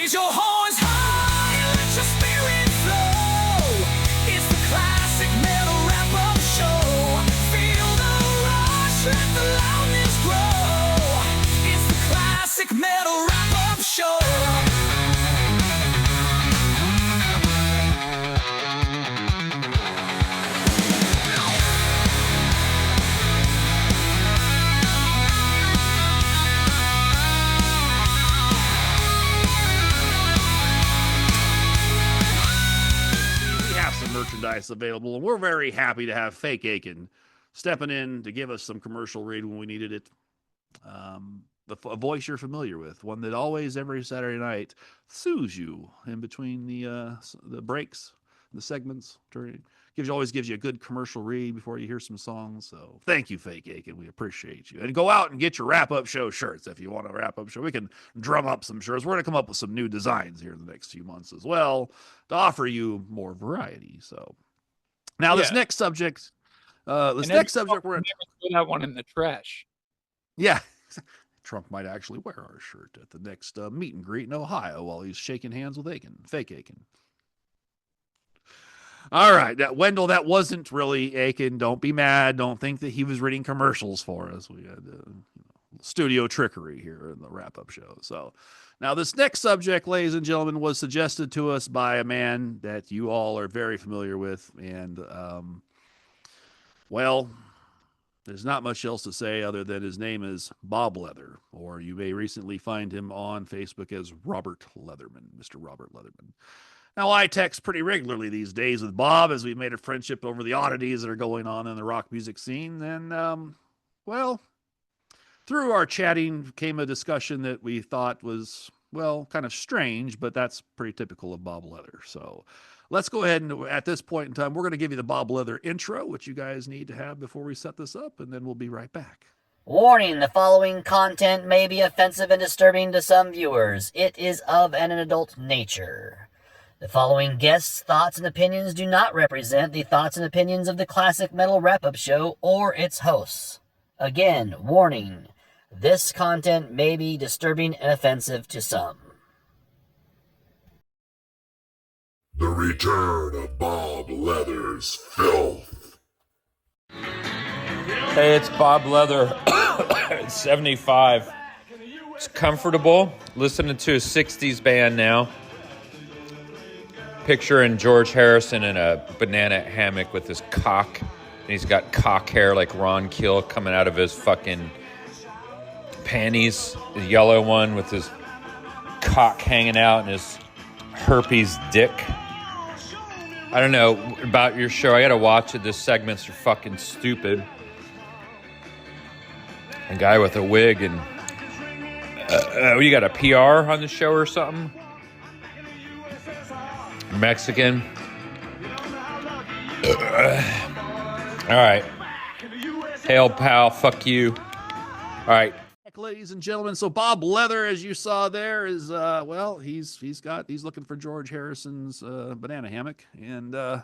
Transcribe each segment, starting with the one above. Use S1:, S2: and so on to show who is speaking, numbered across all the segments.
S1: Raise your horns high and let your spirit flow. It's the classic metal wrap-up show. Feel the rush, let the loudness grow. It's the classic metal wrap-up show.
S2: Merchandise available, and we're very happy to have Fake Aiken stepping in to give us some commercial read when we needed it. A voice you're familiar with, one that always every Saturday night soothes you in between the breaks, the segments. Always gives you a good commercial read before you hear some songs. So thank you, Fake Aiken. We appreciate you. And go out and get your wrap-up show shirts if you want a wrap-up show. We can drum up some shirts. We're going to come up with some new designs here in the next few months as well to offer you more variety. So now this next subject, we're going to
S3: throw that one in the trash.
S2: Yeah. Trump might actually wear our shirt at the next meet and greet in Ohio while he's shaking hands with Aiken, Fake Aiken. All right, Wendell, that wasn't really Aiken. Don't be mad. Don't think that he was reading commercials for us. We had studio trickery here in the wrap-up show. So now this next subject, ladies and gentlemen, was suggested to us by a man that you all are very familiar with. And, well, there's not much else to say other than his name is Bob Leather, or you may recently find him on Facebook as Robert Leatherman, Mr. Robert Leatherman. Now, I text pretty regularly these days with Bob as we've made a friendship over the oddities that are going on in the rock music scene. And, well, through our chatting came a discussion that we thought was, well, kind of strange, but that's pretty typical of Bob Leather. So let's go ahead and at this point in time, we're going to give you the Bob Leather intro, which you guys need to have before we set this up, and then we'll be right back.
S4: Warning, the following content may be offensive and disturbing to some viewers. It is of an adult nature. The following guests' thoughts and opinions do not represent the thoughts and opinions of the Classic Metal Wrap-Up Show or its hosts. Again, warning, this content may be disturbing and offensive to some.
S5: The return of Bob Leather's filth.
S3: Hey, it's Bob Leather. It's 75. It's comfortable. Listening to a 60s band now. Picturing George Harrison in a banana hammock with his cock. And he's got cock hair like Ron Keel coming out of his fucking panties. The yellow one with his cock hanging out and his herpes dick. I don't know about your show. I gotta watch it. This segment's are fucking stupid. A guy with a wig and... you got a PR on the show or something? Mexican. All right. Hail, pal. Fuck you. All right.
S2: Ladies and gentlemen, so Bob Leather, as you saw there, is well, he's looking for George Harrison's banana hammock, and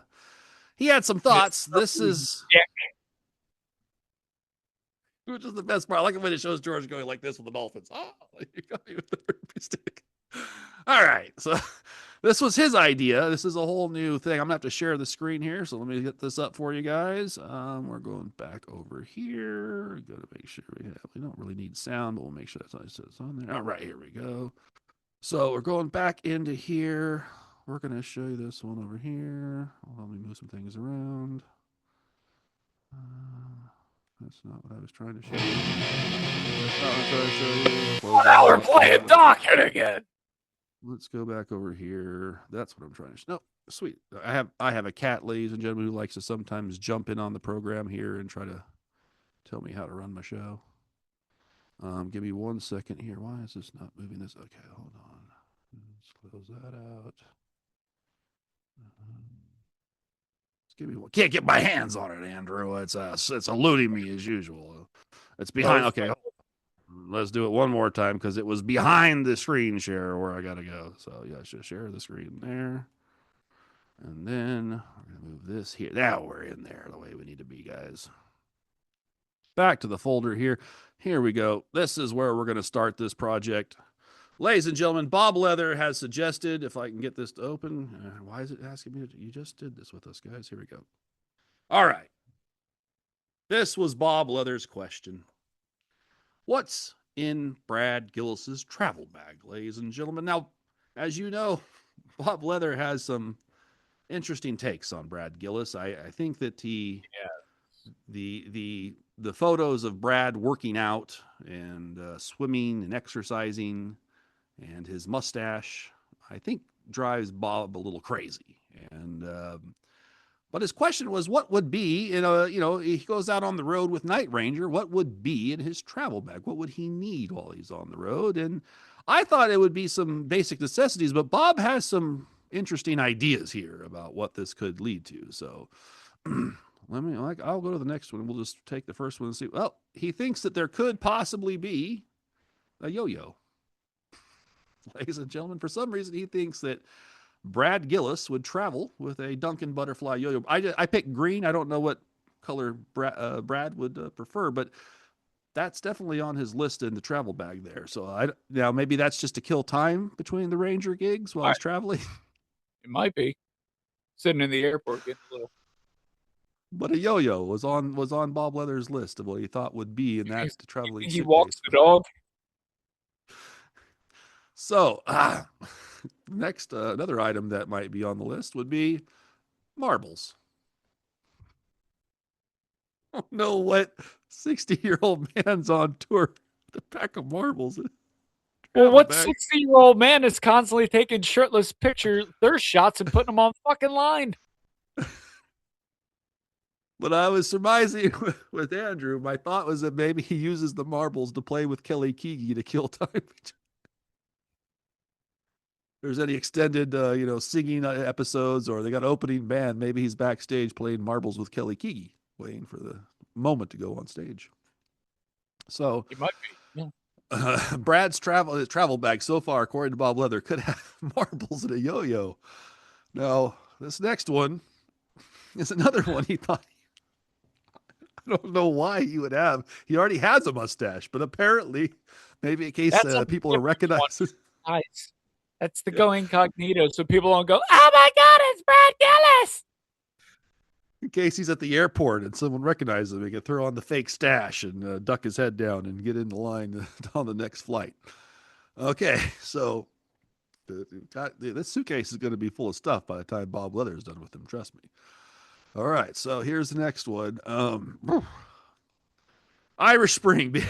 S2: he had some thoughts. This is, which is the best part. I like it when it shows George going like this with the dolphins. Oh, you got me with the herpes stick. All right, so this was his idea. This is a whole new thing. I'm gonna have to share the screen here, so let me get this up for you guys. We're going back over here. Got to make sure we don't really need sound, but we'll make sure that's on there. All right, here we go. So we're going back into here. We're gonna show you this one over here. Let me move some things around. That's not what I was trying to show you. I'm trying to show you.
S3: Well, now we're playing Docket again.
S2: Let's go back over here. That's what I'm trying to show. No, sweet. I have a cat, ladies and gentlemen, who likes to sometimes jump in on the program here and try to tell me how to run my show. Give me 1 second here. Why is this not moving this? Okay, hold on. Let's close that out. Give me one. Can't get my hands on it, Andrew. It's eluding me as usual. It's behind. Okay, let's do it one more time because it was behind the screen share where I gotta go. So yeah, just share the screen there, and then we're gonna move this here. Now we're in there the way we need to be, guys. Back to the folder here. Here we go. This is where we're gonna start this project. Ladies and gentlemen, Bob Leather has suggested, if I can get this to open. Why is it asking me to? You just did this with us, guys. Here we go. All right. This was Bob Leather's question. What's in Brad Gillis's travel bag, ladies and gentlemen? Now, as you know, Bob Leather has some interesting takes on Brad Gillis. I think that the photos of Brad working out and swimming and exercising and his mustache, I think drives Bob a little crazy. And but his question was, what would be he goes out on the road with Night Ranger. What would be in his travel bag? What would he need while he's on the road? And I thought it would be some basic necessities, but Bob has some interesting ideas here about what this could lead to. So I'll go to the next one. We'll just take the first one and see. Well, he thinks that there could possibly be a yo-yo. Ladies and gentlemen, for some reason, he thinks that Brad Gillis would travel with a Duncan Butterfly yo-yo. I picked green. I don't know what color Brad would prefer, but that's definitely on his list in the travel bag there. So now maybe that's just to kill time between the Ranger gigs while he's traveling.
S6: It might be sitting in the airport getting a little.
S2: But a yo-yo was on Bob Leather's list of what he thought would be in that traveling suitcase.
S6: He walks the dog.
S2: So, next, another item that might be on the list would be marbles. I don't know what 60-year-old man's on tour with a pack of marbles.
S6: Well, what 60-year-old man is constantly taking shirtless thirst shots and putting them on fucking line?
S2: But I was surmising with Andrew. My thought was that maybe he uses the marbles to play with Kelly Keegy to kill time. There's any extended, singing episodes, or they got an opening band. Maybe he's backstage playing marbles with Kelly Keegy, waiting for the moment to go on stage. So
S6: he might be. Yeah.
S2: Brad's travel bag so far, according to Bob Leather, could have marbles and a yo-yo. Now, this next one is another one he thought. I don't know why he would have. He already has a mustache, but apparently, maybe in case people are recognizing.
S6: Nice. That's the go incognito, so people don't go, oh my God, it's Brad Gillis!
S2: In case he's at the airport and someone recognizes him, he can throw on the fake stash and duck his head down and get in the line on the next flight. Okay, so this suitcase is going to be full of stuff by the time Bob Leather is done with him, trust me. All right, so here's the next one. Irish Spring.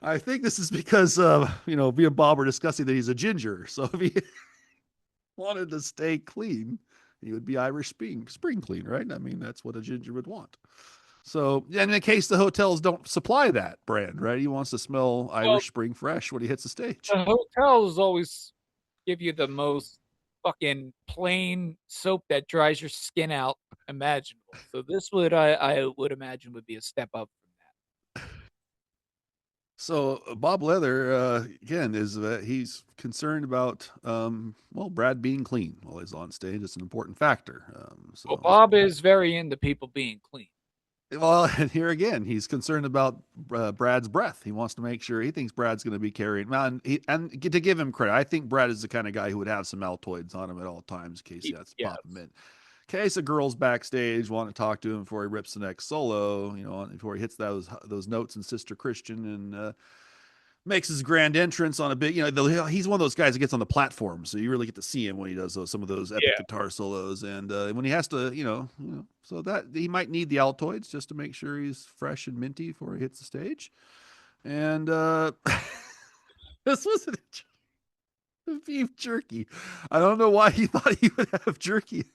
S2: I think this is because, me and Bob were discussing that he's a ginger. So if he wanted to stay clean, he would be Irish spring clean, right? I mean, that's what a ginger would want. So, and in case the hotels don't supply that brand, right? He wants to smell Irish Spring fresh when he hits the stage.
S6: The hotels always give you the most fucking plain soap that dries your skin out imaginable. So this would, I would imagine, would be a step up.
S2: So Bob Leather, again, he's concerned about, Brad being clean while he's on stage. It's an important factor.
S6: Well, Bob is very into people being clean.
S2: Well, and here again, he's concerned about Brad's breath. He wants to make sure he thinks Brad's going to be carrying. And to give him credit, I think Brad is the kind of guy who would have some Altoids on him at all times in case he has to pop him in. Case of girls backstage want to talk to him before he rips the next solo, before he hits those notes in Sister Christian and makes his grand entrance on a big, he's one of those guys that gets on the platform, so you really get to see him when he does some of those epic guitar solos, and when he has to, so that he might need the Altoids just to make sure he's fresh and minty before he hits the stage. And this was beef jerky. I don't know why he thought he would have jerky.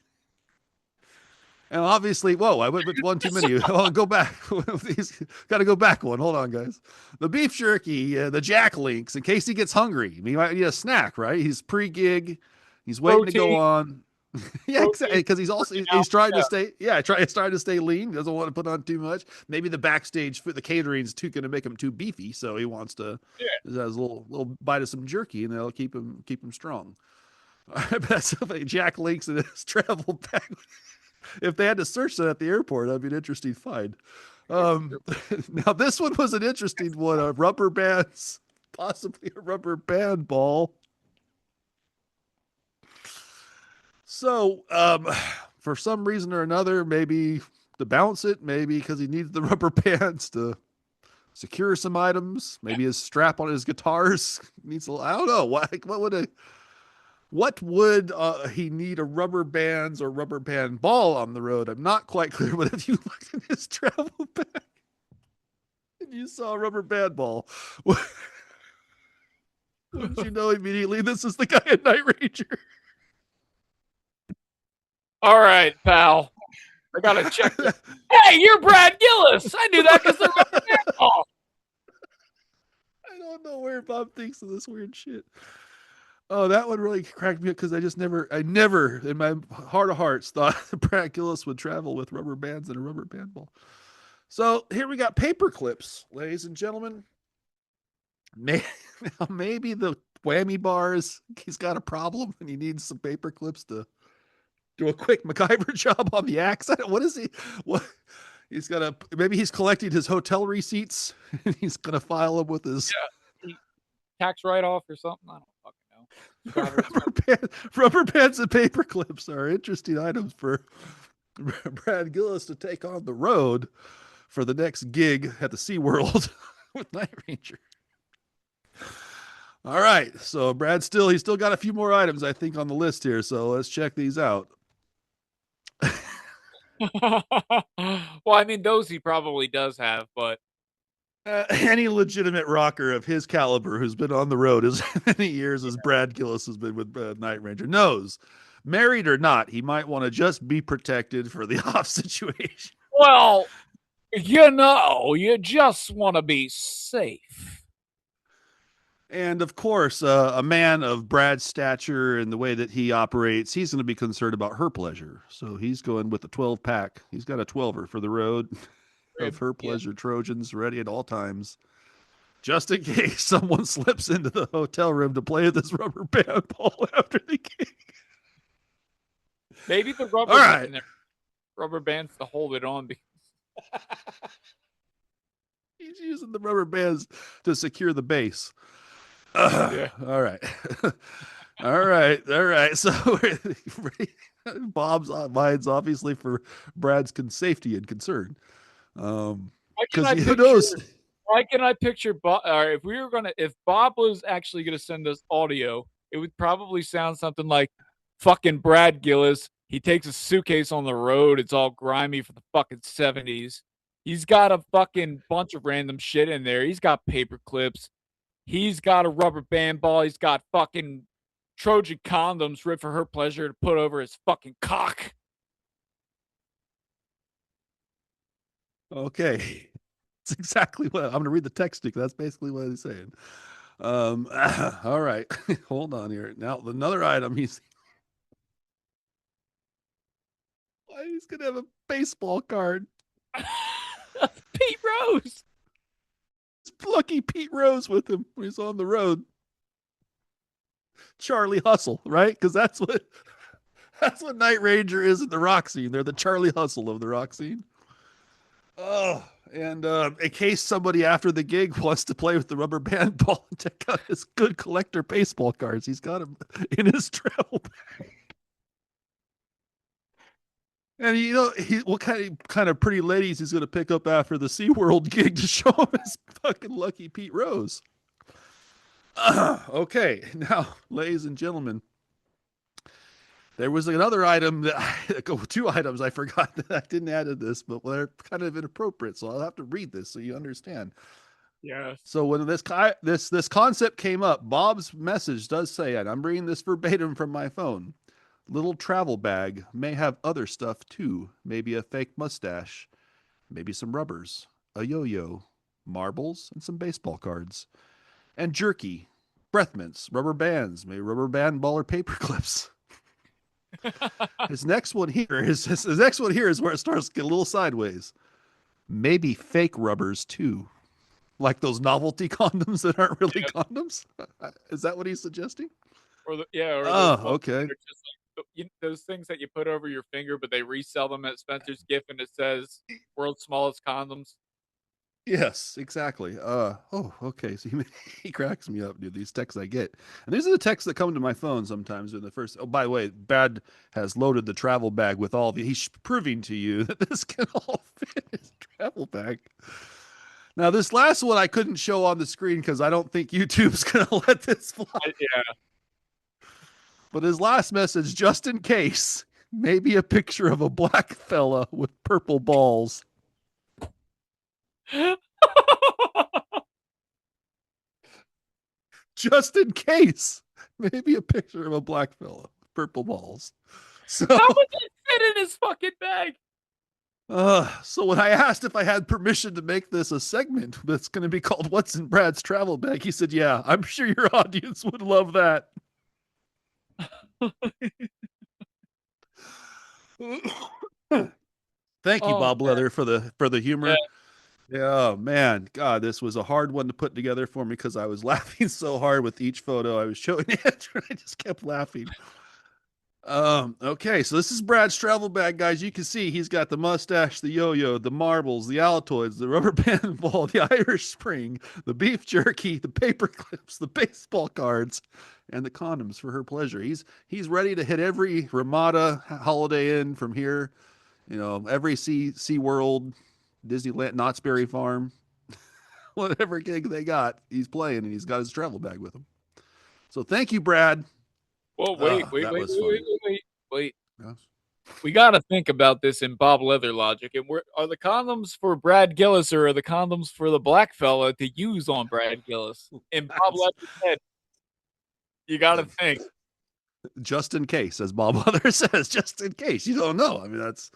S2: And obviously, I went with one too many. I'll go back. Got to go back one. Hold on, guys. The beef jerky, the Jack Links, in case he gets hungry. He might need a snack, right? He's pre-gig. He's waiting to go on. Yeah, exactly. Because he's trying to stay. Yeah, he's trying to stay lean. Doesn't want to put on too much. Maybe the backstage food, the catering is going to make him too beefy, so he wants to. Yeah. Has a little bite of some jerky, and that'll keep him strong. All right, but that's something Jack Links in his travel bag. If they had to search that at the airport, that'd be an interesting find. Now, this one was an interesting one. Rubber bands possibly a rubber band ball. So, for some reason or another, maybe to bounce it, maybe because he needs the rubber bands to secure some items, maybe his strap on his guitars needs I don't know. What would he need a rubber bands or rubber band ball on the road? I'm not quite clear, but if you looked in his travel bag and you saw a rubber band ball, wouldn't you know immediately this is the guy at Night Ranger?
S6: All right, pal. I gotta check this. Hey, you're Brad Gillis. I knew that because the rubber band ball.
S2: I don't know where Bob thinks of this weird shit. Oh, that one really cracked me up because I never, in my heart of hearts, thought Brad Gillis would travel with rubber bands and a rubber band ball. So here we got paper clips, ladies and gentlemen. Maybe the whammy bars, he's got a problem and he needs some paper clips to do a quick MacGyver job on the axe. What is he? What? He's got maybe he's collecting his hotel receipts and he's going to file them with his
S6: tax write-off or something. I don't
S2: rubber bands and paper clips are interesting items for Brad Gillis to take on the road for the next gig at the SeaWorld with Night Ranger. All right, so he's still got a few more items I think on the list here, so let's check these out.
S6: Well, I mean, those he probably does have, but
S2: any legitimate rocker of his caliber who's been on the road as many years as Brad Gillis has been with Night Ranger knows, married or not, he might want to just be protected for the off situation.
S6: Well, you just want to be safe.
S2: And of course, a man of Brad's stature and the way that he operates, he's going to be concerned about her pleasure. So he's going with a 12-pack. He's got a 12er for the road of her pleasure Trojans ready at all times, just in case someone slips into the hotel room to play this rubber band ball after the gig.
S6: Maybe the rubber bands to hold it on.
S2: He's using the rubber bands to secure the base.
S6: Yeah.
S2: All right. All right. So Bob's mind's obviously for Brad's safety and concern. Because who knows?
S6: Why can I picture Bob? If Bob was actually gonna send us audio, it would probably sound something like, "Fucking Brad Gillis. He takes a suitcase on the road. It's all grimy for the fucking 70s. He's got a fucking bunch of random shit in there. He's got paper clips. He's got a rubber band ball. He's got fucking Trojan condoms ripped for her pleasure to put over his fucking cock."
S2: Okay. That's exactly what I'm going to read the text. That's basically what he's saying. All right. Hold on here. Now, another item he's going to have a baseball card.
S6: Pete Rose.
S2: Lucky Pete Rose with him when he's on the road. Charlie Hustle, right? Because that's what Night Ranger is in the rock scene. They're the Charlie Hustle of the rock scene. Oh, and in case somebody after the gig wants to play with the rubber band ball and check out his good collector baseball cards, he's got them in his travel bag. And what kind of pretty ladies he's going to pick up after the SeaWorld gig to show him his fucking Lucky Pete Rose. Okay, now, ladies and gentlemen, there was another item two items I forgot that I didn't add to this, but they're kind of inappropriate, so I'll have to read this so you understand.
S6: Yes.
S2: So when this concept came up, Bob's message does say, and I'm reading this verbatim from my phone, little travel bag may have other stuff too. Maybe a fake mustache, maybe some rubbers, a yo-yo, marbles, and some baseball cards, and jerky, breath mints, rubber bands, maybe rubber band ball or paper clips. His next one here is where it starts to get a little sideways. Maybe fake rubbers too, like those novelty condoms that aren't really condoms. Is that what he's suggesting?
S6: Okay. Just like, those things that you put over your finger, but they resell them at Spencer's Gift, and it says "World's Smallest Condoms."
S2: Yes, exactly. Okay. So he cracks me up, dude. These texts I get, and these are the texts that come to my phone sometimes. In the first, oh, by the way, Brad has loaded the travel bag with all the. He's proving to you that this can all fit in his travel bag. Now, this last one I couldn't show on the screen because I don't think YouTube's gonna let this fly.
S6: Yeah.
S2: But his last message, just in case, maybe a picture of a black fella with purple balls. Just in case, maybe a picture of a black fella with purple balls. So,
S6: How would that fit in his fucking bag?
S2: so when I asked if I had permission to make this a segment that's going to be called "What's in Brad's Travel Bag," he said, "Yeah, I'm sure your audience would love that." Thank you,
S6: Oh,
S2: Bob
S6: man.
S2: Leather, for the humor.
S6: Yeah.
S2: Yeah, oh, man, God, this was a hard one to put together for me because I was laughing so hard with each photo I was showing it. I just kept laughing. Okay, so this is Brad's travel bag, guys. You can see he's got the mustache, the yo-yo, the marbles, the Altoids, the rubber band ball, the Irish Spring, the beef jerky, the paper clips, the baseball cards, and the condoms for her pleasure. He's ready to hit every Ramada Holiday Inn from here. You know, every Sea World, Disneyland, Knott's Berry Farm, whatever gig they got, he's playing, and he's got his travel bag with him. So thank you, Brad.
S6: Well,
S2: That was funny.
S6: wait.
S2: Yes.
S6: We got to think about this in Bob Leather logic. And are the condoms for Brad Gillis or are the condoms for the black fella to use on Brad Gillis? In Bob Leather's head, you got to think.
S2: Just in case, as Bob Leather says, just in case. You don't know. I mean, that's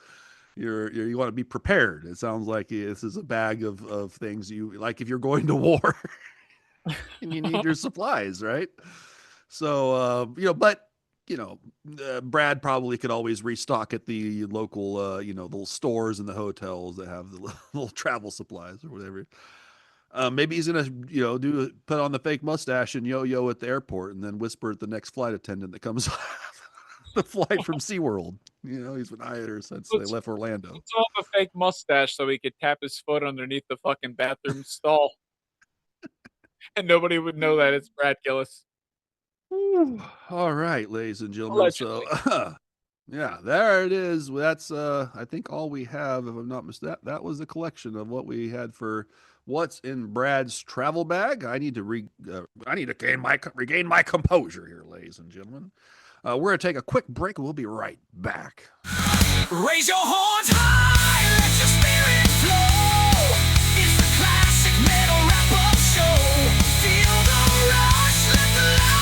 S2: you want to be prepared. It sounds like this is a bag of things you like if you're going to war and you need your supplies, right? So but Brad probably could always restock at the local little stores and the hotels that have the little travel supplies or whatever. Maybe he's gonna put on the fake mustache and yo at the airport and then whisper at the next flight attendant that comes the flight from SeaWorld. He's been eyeing her since they left Orlando.
S6: Let's off a fake mustache so he could tap his foot underneath the fucking bathroom stall. And nobody would know that it's Brad Gillis.
S2: All right, ladies and gentlemen.
S6: Allegedly.
S2: So yeah, there it is. That's I think all we have, if I'm not mistaken. That was the collection of what we had for what's in Brad's travel bag. I need to regain my composure here, ladies and gentlemen. We're gonna take a quick break and we'll be right back.
S1: Raise your horns high, let your spirit flow. It's the classic metal wrap-up show. Feel the rush, let the light